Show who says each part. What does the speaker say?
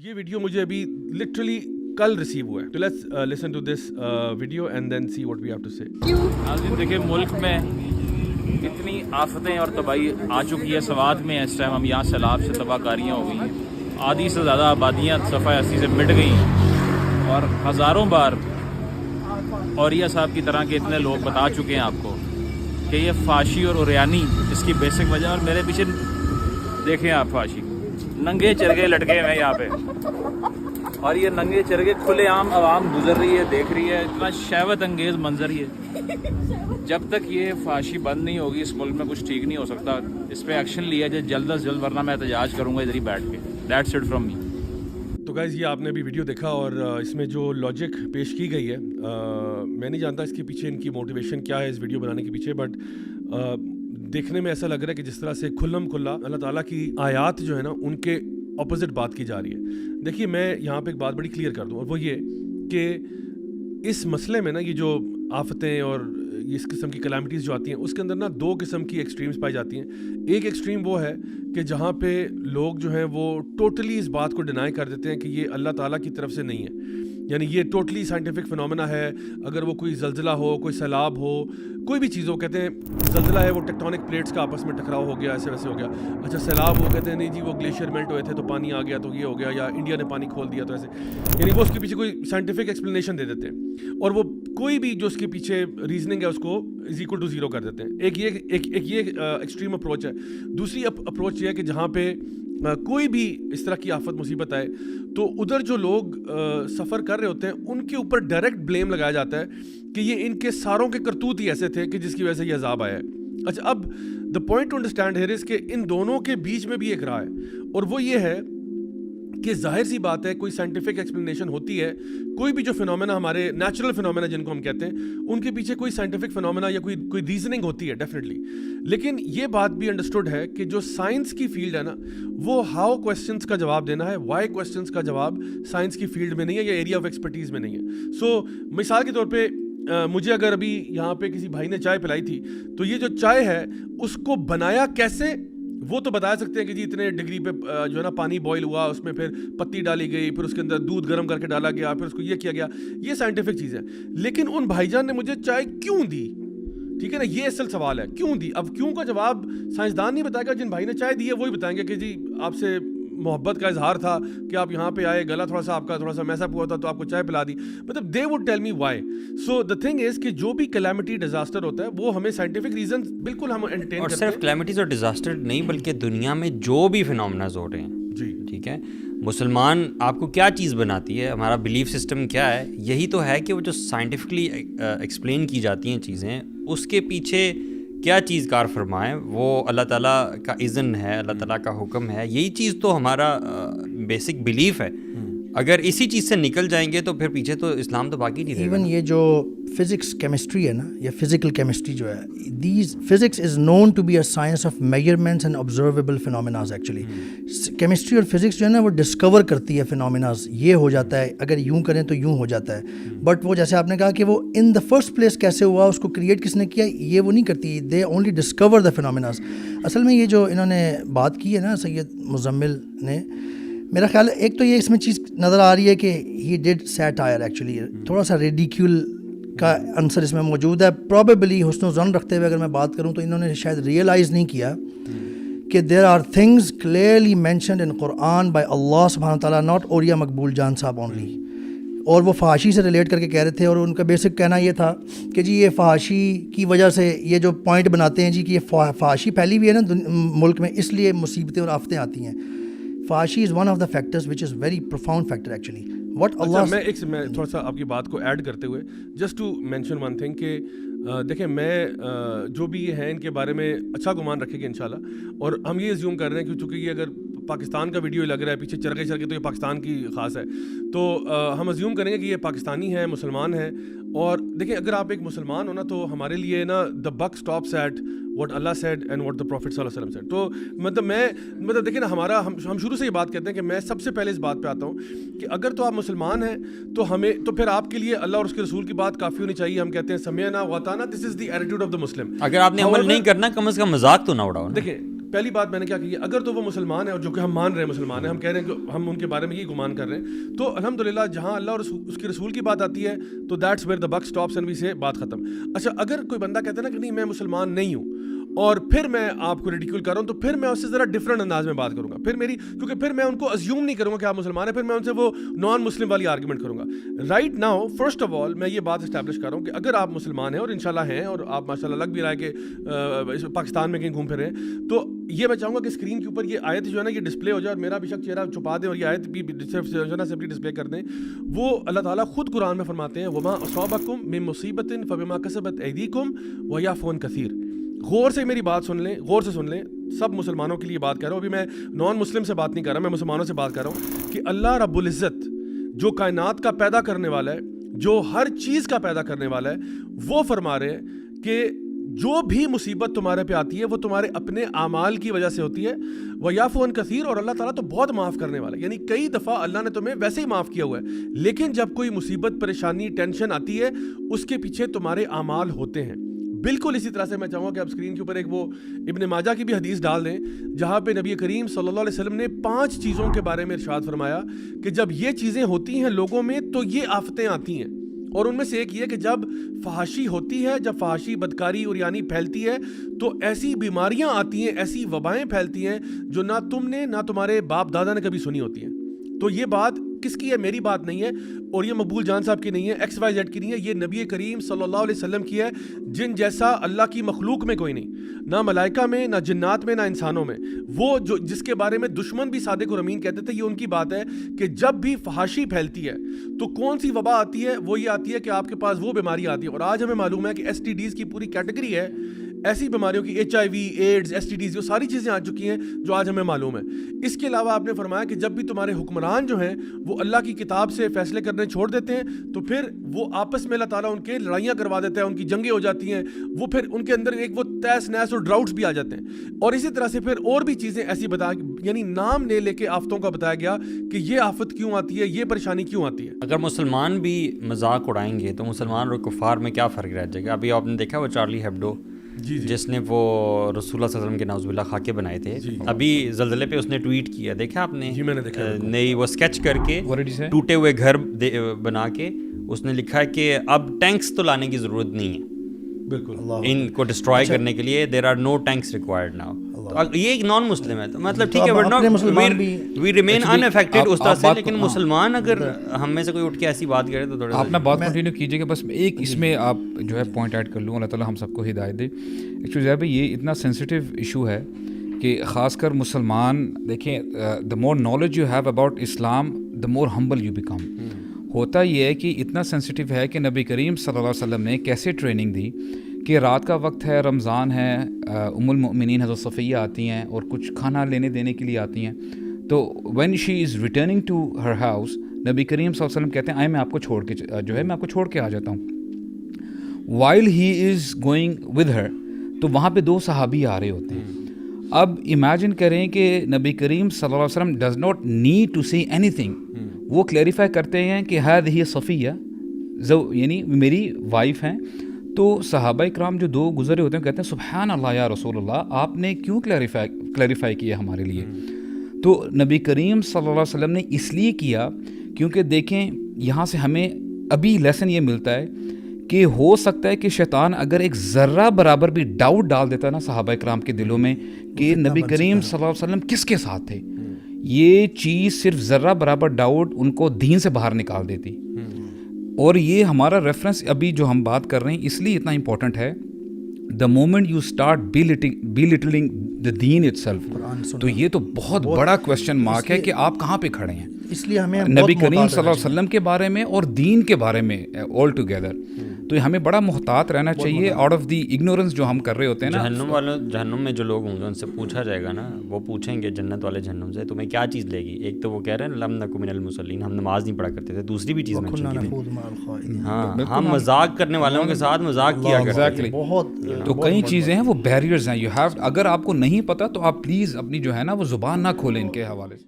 Speaker 1: یہ ویڈیو مجھے ابھی لٹرلی کل ریسیو ہوا ہے. تو let's listen to this video and then see what we have to say.
Speaker 2: ناظرین دیکھیں ملک میں اتنی آفتیں اور تباہی آ چکی ہے. سوات میں اس ٹائم ہم یہاں سیلاب سے تباہ کاریاں ہو گئی ہیں. آدھی سے زیادہ آبادیاں صفحہ اسی سے مٹ گئی ہیں اور ہزاروں بار اوریہ صاحب کی طرح کے اتنے لوگ بتا چکے ہیں آپ کو کہ یہ فحاشی اور اوریانی اس کی بیسک وجہ. اور میرے پیچھے دیکھیں آپ فحاشی ننگے چرگے لٹکے ہوئے یہاں پہ اور یہ ننگے چرگے کھلے عام عوام گزر رہی ہے دیکھ رہی ہے. اتنا شہوت انگیز منظر یہ. جب تک یہ فحاشی بند نہیں ہوگی اس ملک میں کچھ ٹھیک نہیں ہو سکتا. اس پہ ایکشن لیا جائے جلد از جلد ورنہ میں احتجاج کروں گا ادھر ہی بیٹھ کے. That's it from me.
Speaker 1: تو گائز یہ آپ نے بھی ویڈیو دیکھا اور اس میں جو لاجک پیش کی گئی ہے میں نہیں جانتا اس کے پیچھے ان کی موٹیویشن کیا ہے اس ویڈیو بنانے کے پیچھے. بٹ دیکھنے میں ایسا لگ رہا ہے کہ جس طرح سے کھلم کھلا اللہ تعالیٰ کی آیات جو ہے نا ان کے اپوزٹ بات کی جا رہی ہے. دیکھیے میں یہاں پہ ایک بات بڑی کلیئر کر دوں اور وہ یہ کہ اس مسئلے میں نا یہ جو آفتیں اور اس قسم کی کلیمٹیز جو آتی ہیں اس کے اندر نا دو قسم کی ایکسٹریمز پائی جاتی ہیں. ایک ایکسٹریم وہ ہے کہ جہاں پہ لوگ جو ہیں وہ ٹوٹلی اس بات کو ڈینائی کر دیتے ہیں کہ یہ اللہ تعالیٰ کی طرف سے نہیں ہے. یعنی یہ ٹوٹلی سائنٹیفک فنومینا ہے. اگر وہ کوئی زلزلہ ہو کوئی سیلاب ہو کوئی بھی چیز ہو کہتے ہیں زلزلہ ہے وہ ٹیکٹونک پلیٹس کا آپس میں ٹکراؤ ہو گیا ایسے ویسے ہو گیا. اچھا سیلاب ہو کہتے ہیں نہیں جی وہ گلیشیئر میلٹ ہوئے تھے تو پانی آ گیا تو یہ ہو گیا یا انڈیا نے پانی کھول دیا تو ایسے. یعنی وہ اس کے پیچھے کوئی سائنٹیفک ایکسپلینیشن دے دیتے ہیں اور وہ کوئی بھی جو اس کے پیچھے ریزننگ ہے اس کو از اکول ٹو زیرو کر دیتے ہیں. ایک یہ ایکسٹریم اپروچ ہے. دوسری اپروچ یہ ہے کہ جہاں پہ کوئی بھی اس طرح کی آفت مصیبت آئے تو ادھر جو لوگ سفر کر رہے ہوتے ہیں ان کے اوپر ڈائریکٹ بلیم لگایا جاتا ہے کہ یہ ان کے ساروں کے کرتوت ہی ایسے تھے کہ جس کی وجہ سے یہ عذاب آیا ہے. اچھا اب the point to understand here is کہ ان دونوں کے بیچ میں بھی ایک راہ ہے اور وہ یہ ہے کہ ظاہر سی بات ہے کوئی سائنٹیفک ایکسپلینیشن ہوتی ہے. کوئی بھی جو فنومینا ہمارے نیچرل فنومینا جن کو ہم کہتے ہیں ان کے پیچھے کوئی سائنٹیفک فنومینا یا کوئی ریزننگ ہوتی ہے ڈیفینیٹلی. لیکن یہ بات بھی انڈرسٹوڈ ہے کہ جو سائنس کی فیلڈ ہے نا وہ ہاؤ کویسچنس کا جواب دینا ہے. وائی کویسچنس کا جواب سائنس کی فیلڈ میں نہیں ہے یا ایریا آف ایکسپرٹیز میں نہیں ہے. سو مثال کے طور پہ مجھے اگر ابھی یہاں پہ کسی بھائی نے چائے پلائی تھی تو یہ جو چائے ہے اس کو بنایا کیسے وہ تو بتا سکتے ہیں کہ جی اتنے ڈگری پہ جو ہے نا پانی بوائل ہوا اس میں پھر پتی ڈالی گئی پھر اس کے اندر دودھ گرم کر کے ڈالا گیا پھر اس کو یہ کیا گیا. یہ سائنٹیفک چیز ہے. لیکن ان بھائی جان نے مجھے چائے کیوں دی ٹھیک ہے نا یہ اصل سوال ہے کیوں دی. اب کیوں کا جواب سائنسدان نہیں بتائے گا. جن بھائی نے چائے دی ہے وہی بتائیں گے کہ جی آپ سے محبت کا اظہار تھا کہ آپ یہاں پہ آئے گلا تھوڑا سا آپ کا تھوڑا سا میس اپ ہوا تھا تو آپ کو چائے پلا دی. مطلب they would tell me why. So the thing is کہ جو بھی کلیمٹی ڈیزاسٹر ہوتا ہے وہ ہمیں سائنٹیفک ریزن بالکل ہم انٹرٹین کرتے ہیں.
Speaker 3: اور صرف کلیمٹیز اور ڈیزاسٹر نہیں بلکہ دنیا میں جو بھی فینومیناز ہو رہے ہیں
Speaker 1: جی
Speaker 3: ٹھیک ہے مسلمان آپ کو کیا چیز بناتی ہے ہمارا بلیف سسٹم کیا ہے. یہی تو ہے کہ وہ جو سائنٹیفکلی ایکسپلین کی جاتی ہیں چیزیں اس کے پیچھے کیا چیز کار فرمائے وہ اللہ تعالیٰ کا اذن ہے اللہ تعالیٰ کا حکم ہے. یہی چیز تو ہمارا بیسک بلیف ہے. اگر اسی چیز سے نکل جائیں گے تو پھر پیچھے تو اسلام تو باقی نہیں رہے گا.
Speaker 4: ایون یہ جو فزکس کیمسٹری ہے نا یا فزیکل کیمسٹری جو ہے these physics is known to be a science of measurements and observable phenomenas. Actually chemistry اور فزکس جو ہے نا وہ ڈسکور کرتی ہے فینومیناز. یہ ہو جاتا ہے اگر یوں کریں تو یوں ہو جاتا ہے. بٹ وہ جیسے آپ نے کہا کہ وہ ان دا فرسٹ پلیس کیسے ہوا اس کو کریٹ کس نے کیا یہ وہ نہیں کرتی. They only discover the فینومیناز. اصل میں یہ جو انہوں نے بات کی ہے نا سید مزمل نے میرا خیال ہے ایک تو یہ اس میں چیز نظر آ رہی ہے کہ ہی ڈیڈ سیٹائر. ایکچولی تھوڑا سا ریڈیکیول کا عنصر اس میں موجود ہے. پرابیبلی حسن و ظن رکھتے ہوئے اگر میں بات کروں تو انہوں نے شاید ریئلائز نہیں کیا کہ there are things clearly mentioned in Quran by Allah سبحانہ تعالیٰ ناٹ اوریہ مقبول جان صاحب اونلی. اور وہ فحاشی سے ریلیٹ کر کے کہہ رہے تھے اور ان کا بیسک کہنا یہ تھا کہ جی یہ فحاشی کی وجہ سے یہ جو پوائنٹ بناتے ہیں جی کہ یہ فحاشی پھیلی ہوئی ہے نا ملک میں اس لیے مصیبتیں اور آفتیں آتی ہیں. فحاشی is one of the factors which is very profound factor actually. What Allah
Speaker 1: میں تھوڑا سا آپ کی بات کو ایڈ کرتے ہوئے just to mention one thing کہ دیکھیں میں جو بھی یہ ہیں ان کے بارے میں اچھا گمان رکھیں گے انشاءاللہ. اور ہم یہ زیوم کر رہے ہیں کہ چونکہ یہ اگر پاکستان کا ویڈیو لگ رہا ہے پیچھے چرگے تو یہ پاکستان کی خاص ہے تو ہم ازیوم کریں گے کہ یہ پاکستانی ہے مسلمان ہے. اور دیکھیں اگر آپ ایک مسلمان ہو نا تو ہمارے لیے نا the book stops at what Allah said and what the prophet صلی اللہ علیہ وسلم سیڈ. تو مطلب دیکھیں نا ہمارا ہم شروع سے یہ بات کہتے ہیں کہ میں سب سے پہلے اس بات پہ آتا ہوں کہ اگر تو آپ مسلمان ہیں تو پھر آپ کے لیے اللہ اور اس کے رسول کی بات کافی ہونی چاہیے. ہم کہتے ہیں سمعنا واطعنا. دس از دی ایٹیٹیوڈ آف دا مسلم.
Speaker 3: اگر آپ نے عمل نہیں کرنا کم از کم مذاق تو نہ اڑاؤ.
Speaker 1: دیکھیں پہلی بات میں نے کیا کی ہے, اگر تو وہ مسلمان ہے اور جو کہ ہم مان رہے ہیں مسلمان ہیں, ہم کہہ رہے ہیں کہ ہم ان کے بارے میں یہ گمان کر رہے ہیں, تو الحمدللہ جہاں اللہ اور اس کے رسول کی بات آتی ہے تو that's where the book stops and we say بات ختم. اچھا اگر کوئی بندہ کہتا ہے نا کہ نہیں میں مسلمان نہیں ہوں اور پھر میں آپ کو ریڈیکول کر رہا ہوں, تو پھر میں اس سے ذرا ڈفرینٹ انداز میں بات کروں گا, کیونکہ پھر میں ان کو ازیوم نہیں کروں گا کہ آپ مسلمان ہیں, پھر میں ان سے وہ نان مسلم والی آرگومنٹ کروں گا. Right now first of all میں یہ بات اسٹیبلش کر رہا ہوں کہ اگر آپ مسلمان ہیں اور انشاءاللہ ہیں اور آپ ماشاءاللہ لگ بھی رہا ہے کہ پاکستان میں کہیں گھوم پھر رہے ہیں, تو یہ میں چاہوں گا کہ اسکرین کے اوپر یہ آیت جو ہے نا یہ ڈسپلے ہو جائے اور میرا بے شک چہرہ چھپا دیں اور یہ آیت بھی سیمپلی ڈسپلے کر دیں. وہ اللہ تعالیٰ خود قرآن میں فرماتے ہیں وما اصابکم من مصیبت فبما کسبت ایدیکم ویعفو عن کثیر. غور سے میری بات سن لیں, غور سے سن لیں, سب مسلمانوں کے لیے بات کر رہا ہوں, ابھی میں نان مسلم سے بات نہیں کر رہا, میں مسلمانوں سے بات کر رہا ہوں کہ اللہ رب العزت جو کائنات کا پیدا کرنے والا ہے, جو ہر چیز کا پیدا کرنے والا ہے, وہ فرما رہے ہیں کہ جو بھی مصیبت تمہارے پہ آتی ہے وہ تمہارے اپنے اعمال کی وجہ سے ہوتی ہے. وَيَعْفُو عَنْ كَثِيرٌ, اور اللہ تعالیٰ تو بہت معاف کرنے والا ہے, یعنی کئی دفعہ اللہ نے تمہیں ویسے ہی معاف کیا ہوا ہے, لیکن جب کوئی مصیبت پریشانی ٹینشن آتی ہے اس کے پیچھے تمہارے اعمال ہوتے ہیں. بالکل اسی طرح سے میں چاہوں گا کہ آپ اسکرین کے اوپر ایک وہ ابن ماجہ کی بھی حدیث ڈال دیں جہاں پہ نبی کریم صلی اللہ علیہ وسلم نے 5 چیزوں کے بارے میں ارشاد فرمایا کہ جب یہ چیزیں ہوتی ہیں لوگوں میں تو یہ آفتیں آتی ہیں, اور ان میں سے ایک یہ کہ جب فحاشی ہوتی ہے, جب فحاشی بدکاری عریانی پھیلتی ہے تو ایسی بیماریاں آتی ہیں, ایسی وبائیں پھیلتی ہیں جو نہ تم نے نہ تمہارے باپ دادا نے کبھی سنی ہوتی ہیں. تو یہ بات کس کی ہے؟ میری بات نہیں ہے اور یہ مقبول جان صاحب کی نہیں ہے, ایکس وائی زیڈ کی نہیں ہے, یہ نبی کریم صلی اللہ علیہ وسلم کی ہے, جن جیسا اللہ کی مخلوق میں کوئی نہیں, نہ ملائکہ میں, نہ جنات میں, نہ انسانوں میں. وہ جو جس کے بارے میں دشمن بھی صادق اور امین کہتے تھے, یہ ان کی بات ہے کہ جب بھی فحاشی پھیلتی ہے تو کون سی وبا آتی ہے؟ وہ یہ آتی ہے کہ آپ کے پاس وہ بیماری آتی ہے. اور آج ہمیں معلوم ہے کہ ایس ٹی ڈیز کی پوری کیٹیگری ہے ایسی بیماریوں کی, H I V, AIDS, S T Ds, یہ ساری چیزیں آ چکی ہیں جو آج ہمیں معلوم ہے. اس کے علاوہ آپ نے فرمایا کہ جب بھی تمہارے حکمران جو ہیں وہ اللہ کی کتاب سے فیصلے کرنے چھوڑ دیتے ہیں تو پھر وہ آپس میں اللہ تعالیٰ ان کے لڑائیاں کروا دیتا ہے, ان کی جنگیں ہو جاتی ہیں, وہ پھر ان کے اندر ایک وہ تیس نیس اور ڈراؤٹس بھی آ جاتے ہیں. اور اسی طرح سے پھر اور بھی چیزیں ایسی یعنی نام لے کے آفتوں کا بتایا گیا کہ یہ آفت کیوں آتی ہے, یہ پریشانی کیوں آتی ہے.
Speaker 3: اگر مسلمان بھی مذاق اڑائیں گے تو مسلمان اور کفار میں کیا فرق رہ جائے گا؟ ابھی آپ نے دیکھا وہ چارلی ہیبڈو جس نے وہ رسول اللہ صلی اللہ علیہ وسلم کے نعوذ باللہ خاکے بنائے تھے, ابھی زلزلے پہ اس نے ٹویٹ کیا, دیکھا آپ نے؟
Speaker 1: میں نے دیکھا.
Speaker 3: نہیں, وہ اسکیچ کر کے ٹوٹے ہوئے گھر بنا کے اس نے لکھا ہے کہ اب ٹینکس تو لانے کی ضرورت نہیں ہے
Speaker 1: بالکل
Speaker 3: ان کو ڈسٹرائے کرنے کے لیے, there are no tanks required now. یہ ایک نان مسلم ہے, مطلب ٹھیک ہے وی ریمین ان افیکٹڈ اس طرح سے, لیکن مسلمان اگر ہم میں سے کوئی اٹھ کے ایسی بات کرے تو تھوڑا
Speaker 5: آپ نا بات کنٹینیو کیجیے گا. بس ایک اس میں آپ جو ہے پوائنٹ ایڈ کر لوں, اللہ تعالیٰ ہم سب کو ہدایت دے. ایکچولی بھائی یہ اتنا سینسٹیو ایشو ہے کہ خاص کر مسلمان دیکھیں, the more knowledge you have about Islam the more humble you become. ہوتا یہ ہے کہ اتنا سینسٹیو ہے کہ نبی کریم صلی اللہ علیہ وسلم نے کیسے ٹریننگ دی کہ رات کا وقت ہے, رمضان ہے, ام المؤمنین حضرت صفیہ آتی ہیں اور کچھ کھانا لینے دینے کے لیے آتی ہیں, تو when she is returning to her house نبی کریم صلی اللہ علیہ وسلم کہتے ہیں آئے میں آپ کو چھوڑ کے جو ہے میں آپ کو چھوڑ کے آ جاتا ہوں. While he is going with her, تو وہاں پہ 2 صحابی آ رہے ہوتے ہیں. اب امیجن کریں کہ نبی کریم صلی اللہ علیہ وسلم does not need to see anything, وہ کلیریفائی کرتے ہیں کہ ہذہ صفیہ, یعنی میری وائف ہیں. تو صحابہ اکرام جو 2 گزرے ہوتے ہیں کہتے ہیں سبحان اللہ یا رسول اللہ, آپ نے کیوں کلیریفائی کیا ہمارے لیے؟ تو نبی کریم صلی اللہ علیہ وسلم نے اس لیے کیا کیونکہ دیکھیں یہاں سے ہمیں ابھی لیسن یہ ملتا ہے کہ ہو سکتا ہے کہ شیطان اگر ایک ذرہ برابر بھی ڈاؤٹ ڈال دیتا نا صحابہ اکرام کے دلوں میں کہ نبی کریم صلی اللہ علیہ وسلم کس کے ساتھ تھے, یہ چیز صرف ذرہ برابر ڈاؤٹ ان کو دین سے باہر نکال دیتی. اور یہ ہمارا ریفرنس ابھی جو ہم بات کر رہے ہیں اس لیے اتنا امپورٹنٹ ہے, the moment you start belittling the دین اٹ سیلف, تو یہ تو بہت بڑا کوشچن مارک ہے کہ آپ کہاں پہ کھڑے ہیں.
Speaker 4: اس لیے ہمیں
Speaker 5: نبی کریم صلی اللہ علیہ وسلم کے بارے میں اور دین کے بارے میں آل ٹوگیدر, تو ہمیں بڑا محتاط رہنا چاہیے آؤٹ آف دی اگنورنس جو ہم کر رہے ہوتے ہیں نا.
Speaker 3: جہنم میں جو لوگ ہوں گے ان سے پوچھا جائے گا نا, وہ پوچھیں گے جنت والے جہنم سے تمہیں کیا چیز لے گی. ایک تو وہ کہہ رہے ہیں لم نکو من المصلین, ہم نماز نہیں پڑھا کرتے تھے, دوسری بھی چیز ہاں ہم مذاق کرنے والوں کے ساتھ مذاق کیا کرتے
Speaker 5: ہیں. تو کئی چیزیں ہیں وہ بیریئرز ہیں, یو ہیو, اگر آپ کو نہیں پتہ تو آپ پلیز اپنی جو ہے نا وہ زبان نہ کھولیں ان کے حوالے سے.